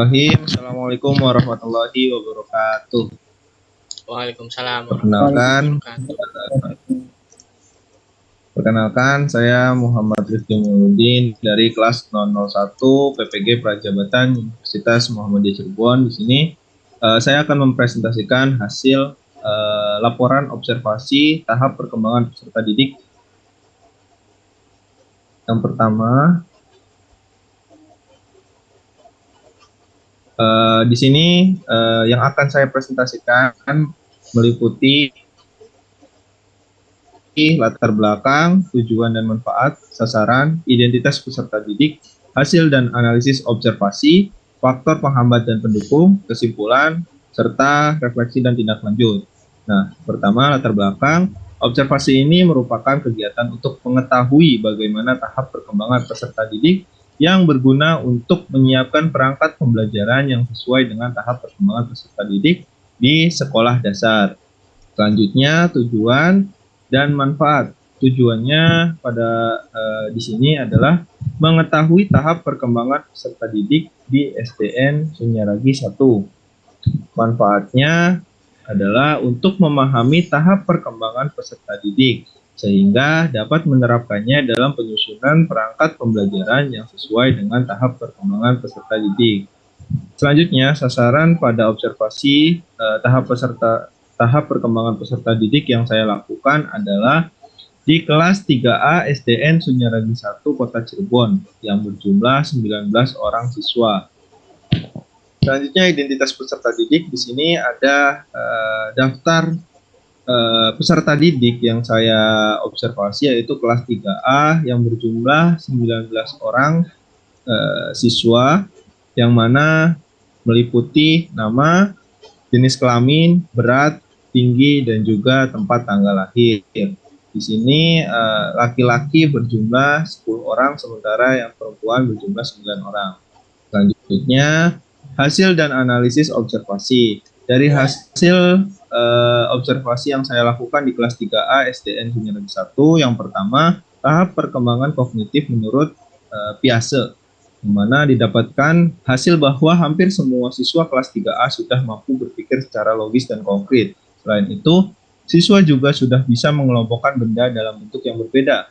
Assalamualaikum warahmatullahi wabarakatuh. Waalaikumsalam Perkenalkan, warahmatullahi wabarakatuh. saya Muhammad Rifki Muludin dari kelas 001 PPG Prajabatan Universitas Muhammadiyah Cirebon. Di sini saya akan mempresentasikan hasil laporan observasi tahap perkembangan peserta didik. Yang pertama, di sini yang akan saya presentasikan meliputi latar belakang, tujuan dan manfaat, sasaran, identitas peserta didik, hasil dan analisis observasi, faktor penghambat dan pendukung, kesimpulan, serta refleksi dan tindak lanjut. Nah, pertama latar belakang, observasi ini merupakan kegiatan untuk mengetahui bagaimana tahap perkembangan peserta didik yang berguna untuk menyiapkan perangkat pembelajaran yang sesuai dengan tahap perkembangan peserta didik di sekolah dasar. Selanjutnya, tujuan dan manfaat. Tujuannya di sini adalah mengetahui tahap perkembangan peserta didik di SDN Sunyaragi 1. Manfaatnya adalah untuk memahami tahap perkembangan peserta didik sehingga dapat menerapkannya dalam penyusunan perangkat pembelajaran yang sesuai dengan tahap perkembangan peserta didik. Selanjutnya, sasaran pada observasi tahap perkembangan peserta didik yang saya lakukan adalah di kelas 3A SDN Sunyaragi 1 Kota Cirebon yang berjumlah 19 orang siswa. Selanjutnya, identitas peserta didik. Di sini ada daftar peserta didik yang saya observasi, yaitu kelas 3A yang berjumlah 19 orang siswa, yang mana meliputi nama, jenis kelamin, berat, tinggi, dan juga tempat tanggal lahir. Di sini laki-laki berjumlah 10 orang, sementara yang perempuan berjumlah 9 orang. Selanjutnya, hasil dan analisis observasi. Dari hasil observasi yang saya lakukan di kelas 3A SDN Sunyaragi 1, yang pertama, tahap perkembangan kognitif menurut Piase, di mana didapatkan hasil bahwa hampir semua siswa kelas 3A sudah mampu berpikir secara logis dan konkret. Selain itu, siswa juga sudah bisa mengelompokkan benda dalam bentuk yang berbeda.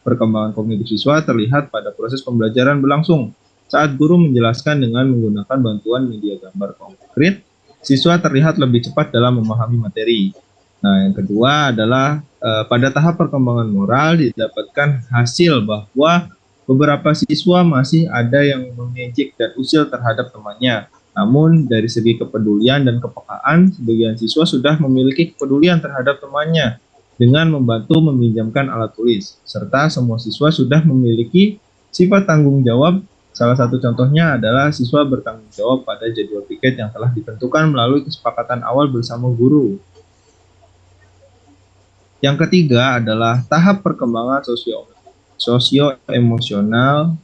Perkembangan kognitif siswa terlihat pada proses pembelajaran berlangsung. Saat guru menjelaskan dengan menggunakan bantuan media gambar konkret, siswa terlihat lebih cepat dalam memahami materi. Nah, yang kedua adalah pada tahap perkembangan moral didapatkan hasil bahwa beberapa siswa masih ada yang mengejek dan usil terhadap temannya. Namun dari segi kepedulian dan kepekaan, sebagian siswa sudah memiliki kepedulian terhadap temannya dengan membantu meminjamkan alat tulis, serta semua siswa sudah memiliki sifat tanggung jawab. Salah satu contohnya adalah siswa bertanggung jawab pada jadwal piket yang telah ditentukan melalui kesepakatan awal bersama guru. Yang ketiga adalah tahap perkembangan sosio-emosional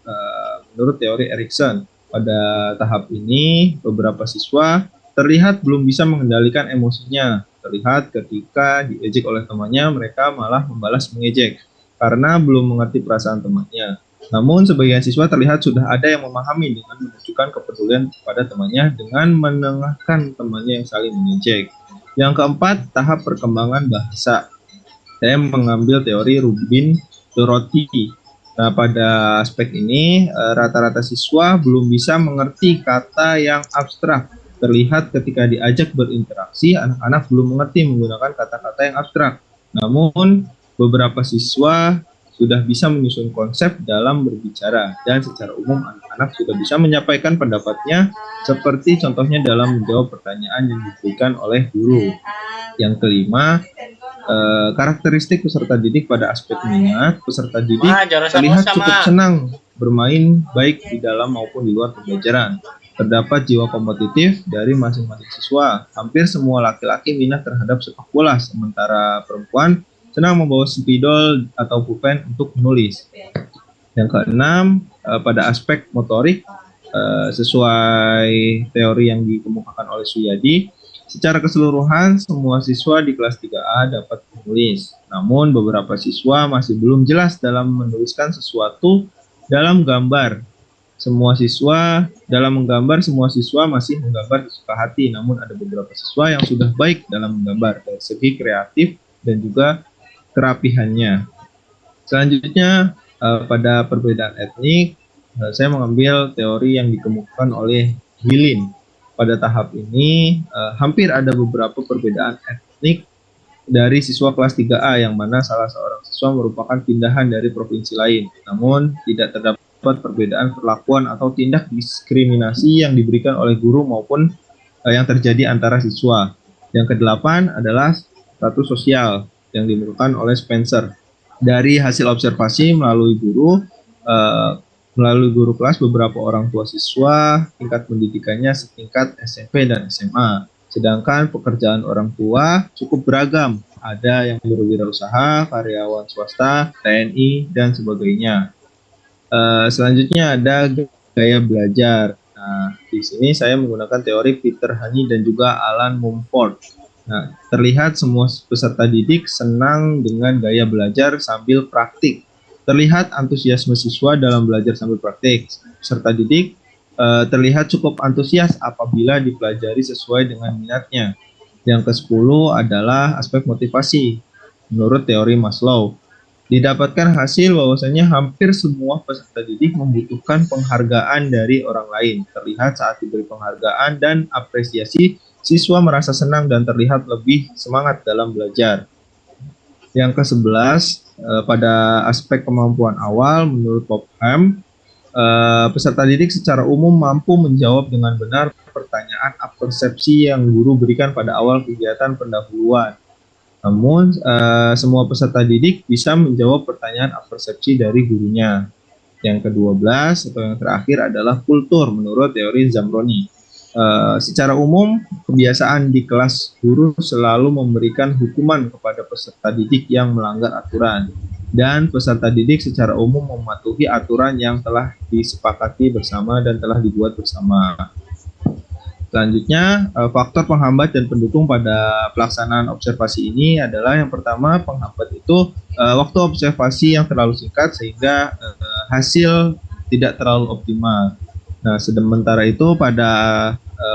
menurut teori Erikson. Pada tahap ini, beberapa siswa terlihat belum bisa mengendalikan emosinya. Terlihat ketika diejek oleh temannya, mereka malah membalas mengejek karena belum mengerti perasaan temannya. Namun, sebagian siswa terlihat sudah ada yang memahami dengan menunjukkan kepedulian kepada temannya dengan menengahkan temannya yang saling mengejek. Yang keempat, tahap perkembangan bahasa. Saya mengambil teori Rubin Dorothy. Nah, pada aspek ini, rata-rata siswa belum bisa mengerti kata yang abstrak. Terlihat ketika diajak berinteraksi, anak-anak belum mengerti menggunakan kata-kata yang abstrak. Namun, beberapa siswa sudah bisa menyusun konsep dalam berbicara, dan secara umum anak-anak sudah bisa menyampaikan pendapatnya, seperti contohnya dalam menjawab pertanyaan yang diberikan oleh guru. Yang kelima, karakteristik peserta didik pada aspek minat. Peserta didik terlihat cukup senang bermain baik di dalam maupun di luar pembelajaran. Terdapat jiwa kompetitif dari masing-masing siswa. Hampir semua laki-laki minat terhadap sepak bola, sementara perempuan senang membawa spidol atau pulpen untuk menulis. Yang keenam, pada aspek motorik, sesuai teori yang dikemukakan oleh Suyadi, secara keseluruhan, semua siswa di kelas 3A dapat menulis. Namun, beberapa siswa masih belum jelas dalam menuliskan sesuatu dalam gambar. dalam menggambar, semua siswa masih menggambar sesuka hati, namun ada beberapa siswa yang sudah baik dalam menggambar dari segi kreatif dan juga kerapihannya. Selanjutnya, pada perbedaan etnik, saya mengambil teori yang dikemukakan oleh Gilin. Pada tahap ini, hampir ada beberapa perbedaan etnik dari siswa kelas 3A yang mana salah seorang siswa merupakan pindahan dari provinsi lain. Namun, tidak terdapat perbedaan perlakuan atau tindak diskriminasi yang diberikan oleh guru maupun yang terjadi antara siswa. Yang kedelapan adalah status sosial yang dilakukan oleh Spencer. Dari hasil observasi melalui guru kelas, beberapa orang tua siswa tingkat pendidikannya setingkat SMP dan SMA. Sedangkan pekerjaan orang tua cukup beragam. Ada yang berwirausaha, karyawan swasta, TNI, dan sebagainya. Selanjutnya ada gaya belajar. Nah, di sini saya menggunakan teori Peter Hani dan juga Alan Mumford. Nah, terlihat semua peserta didik senang dengan gaya belajar sambil praktik. Terlihat antusiasme siswa dalam belajar sambil praktik. Peserta didik terlihat cukup antusias apabila dipelajari sesuai dengan minatnya. Yang ke-10 adalah aspek motivasi. Menurut teori Maslow, didapatkan hasil bahwasanya hampir semua peserta didik membutuhkan penghargaan dari orang lain. Terlihat saat diberi penghargaan dan apresiasi, siswa merasa senang dan terlihat lebih semangat dalam belajar. Yang ke-11, pada aspek kemampuan awal, menurut Popham, peserta didik secara umum mampu menjawab dengan benar pertanyaan persepsi yang guru berikan pada awal kegiatan pendahuluan. Namun, semua peserta didik bisa menjawab pertanyaan persepsi dari gurunya. Yang ke-12 atau yang terakhir adalah kultur menurut teori Zamroni. Secara umum, kebiasaan di kelas guru selalu memberikan hukuman kepada peserta didik yang melanggar aturan. Dan peserta didik secara umum mematuhi aturan yang telah disepakati bersama dan telah dibuat bersama. Selanjutnya, faktor penghambat dan pendukung pada pelaksanaan observasi ini adalah yang pertama, penghambat itu waktu observasi yang terlalu singkat sehingga hasil tidak terlalu optimal. Nah, sementara itu pada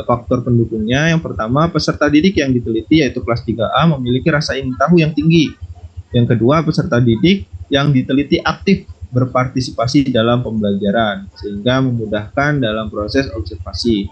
faktor pendukungnya, yang pertama, peserta didik yang diteliti yaitu kelas 3A memiliki rasa ingin tahu yang tinggi. Yang kedua, peserta didik yang diteliti aktif berpartisipasi dalam pembelajaran sehingga memudahkan dalam proses observasi.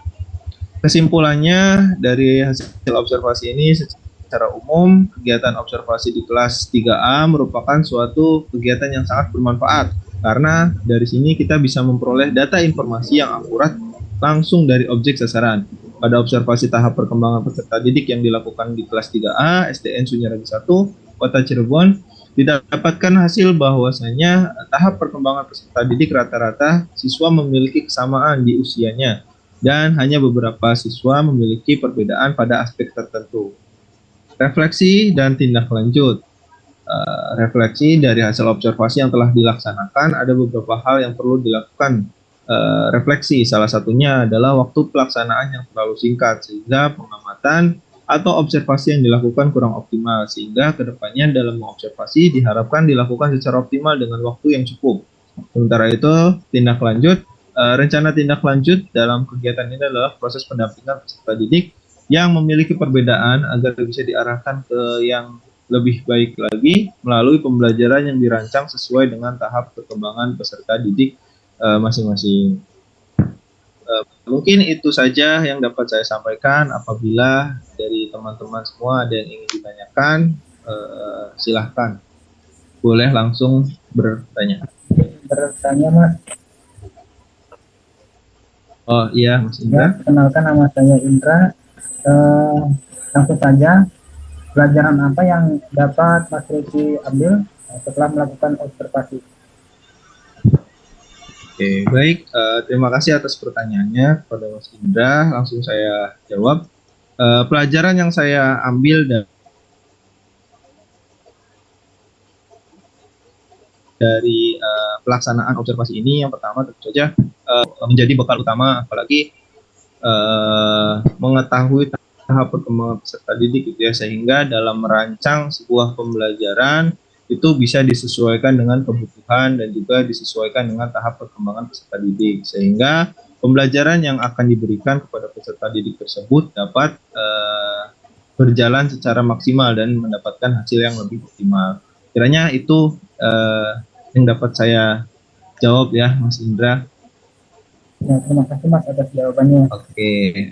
Kesimpulannya dari hasil observasi ini, secara umum kegiatan observasi di kelas 3A merupakan suatu kegiatan yang sangat bermanfaat karena dari sini kita bisa memperoleh data informasi yang akurat langsung dari objek sasaran. Pada observasi tahap perkembangan peserta didik yang dilakukan di kelas 3A SDN Sunyaragi 1, Kota Cirebon, didapatkan hasil bahwasanya tahap perkembangan peserta didik rata-rata siswa memiliki kesamaan di usianya dan hanya beberapa siswa memiliki perbedaan pada aspek tertentu. Refleksi dan tindak lanjut. Refleksi dari hasil observasi yang telah dilaksanakan, ada beberapa hal yang perlu dilakukan refleksi. Salah satunya adalah waktu pelaksanaan yang terlalu singkat sehingga pengamatan atau observasi yang dilakukan kurang optimal, sehingga kedepannya dalam mengobservasi diharapkan dilakukan secara optimal dengan waktu yang cukup. Sementara itu, tindak lanjut. Rencana tindak lanjut dalam kegiatan ini adalah proses pendampingan peserta didik yang memiliki perbedaan agar bisa diarahkan ke yang lebih baik lagi melalui pembelajaran yang dirancang sesuai dengan tahap perkembangan peserta didik masing-masing. Mungkin itu saja yang dapat saya sampaikan. Apabila dari teman-teman semua ada yang ingin ditanyakan, silahkan. Boleh langsung bertanya. Bertanya, Mas. Oh iya, Mas Indra. Ya, kenalkan, nama saya Indra. Langsung saja, pelajaran apa yang dapat Mas Riki ambil setelah melakukan observasi? Oke, baik. Terima kasih atas pertanyaannya kepada Mas Indra. Langsung saya jawab. Pelajaran yang saya ambil dari pelaksanaan observasi ini, yang pertama tentu saja menjadi bekal utama, apalagi mengetahui tahap perkembangan peserta didik gitu ya, sehingga dalam merancang sebuah pembelajaran itu bisa disesuaikan dengan kebutuhan dan juga disesuaikan dengan tahap perkembangan peserta didik, sehingga pembelajaran yang akan diberikan kepada peserta didik tersebut dapat berjalan secara maksimal dan mendapatkan hasil yang lebih optimal. Kiranya itu yang dapat saya jawab ya, Mas Indra. Ya, terima kasih Mas atas jawabannya. Oke,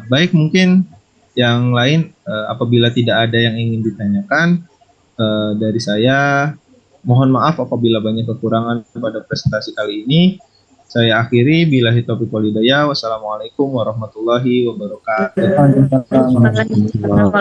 baik, mungkin yang lain apabila tidak ada yang ingin ditanyakan dari saya, mohon maaf apabila banyak kekurangan pada presentasi kali ini. Saya akhiri, billahi taufiq wal hidayah. Wassalamualaikum warahmatullahi wabarakatuh. Waalaikumsalam.